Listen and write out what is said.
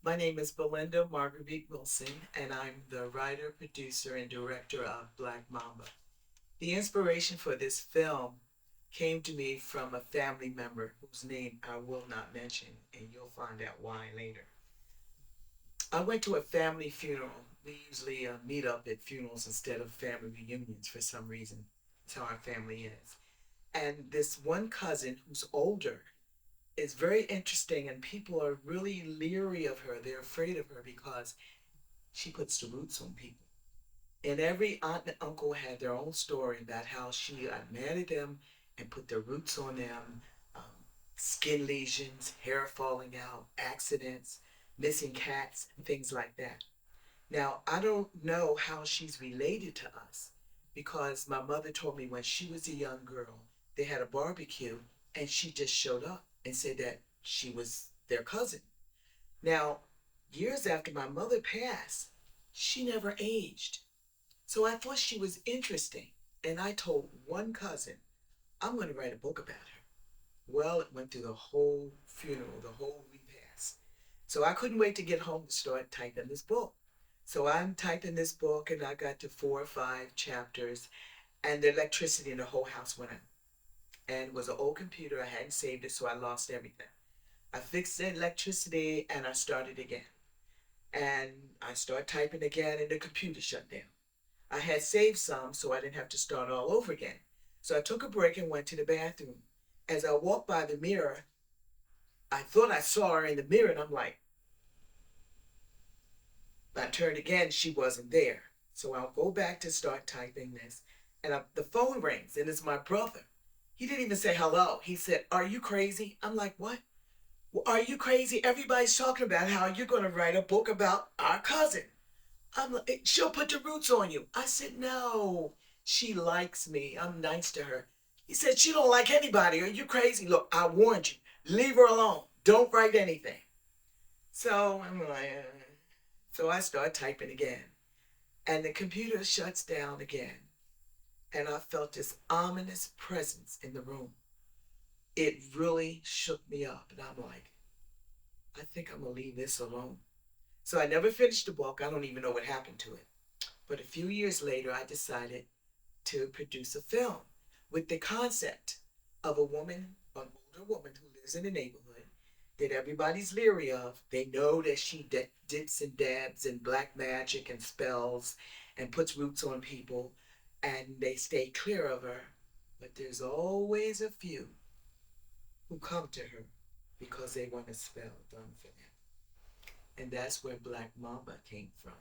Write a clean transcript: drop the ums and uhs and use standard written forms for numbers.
My name is Belinda Marguerite Wilson, and I'm the writer, producer, and director of Black Mamba. The inspiration for this film came to me from a family member whose name I will not mention, and you'll find out why later. I went to a family funeral. We usually meet up at funerals instead of family reunions for some reason. That's how our family is. And this one cousin who's older is very interesting, and people are really leery of her. They're afraid of her because she puts the roots on people. And every aunt and uncle had their own story about how she got mad at them and put the roots on them. Um, Skin lesions, hair falling out, accidents, missing cats, and things like that. Now, I don't know how she's related to us because my mother told me when she was a young girl, they had a barbecue and she just showed up and said that she was their cousin. Now, years after my mother passed, she never aged. So I thought she was interesting. And I told one cousin, I'm going to write a book about her. Well, it went through the whole funeral, the whole repast. So I couldn't wait to get home to start typing this book. So I'm typing this book and I got to 4 or 5 chapters, and the electricity in the whole house went out. And it was an old computer. I hadn't saved it, so I lost everything. I fixed the electricity and I started again. And I started typing again and the computer shut down. I had saved some so I didn't have to start all over again. So I took a break and went to the bathroom. As I walked by the mirror, I thought I saw her in the mirror, and I'm like, I turned again, she wasn't there. So I'll go back to start typing this, and the phone rings, and it's my brother. He didn't even say hello. He said, "Are you crazy?" I'm like, "What? Well, are you crazy? Everybody's talking about how you're going to write a book about our cousin. I'm like, she'll put the roots on you." I said, "No, she likes me. I'm nice to her." He said, "She don't like anybody. Are you crazy? Look, I warned you. Leave her alone. Don't write anything." So I'm like, so I start typing again, and the computer shuts down again, and I felt this ominous presence in the room. It really shook me up, and I'm like, I think I'm gonna leave this alone. So I never finished the book. I don't even know what happened to it. But a few years later, I decided to produce a film with the concept of a woman, an older woman who lives in a neighborhood that everybody's leery of. They know that she dips and dabs in black magic and spells and puts roots on people, and they stay clear of her. But there's always a few who come to her because they want a spell done for them. And that's where Black Mamba came from.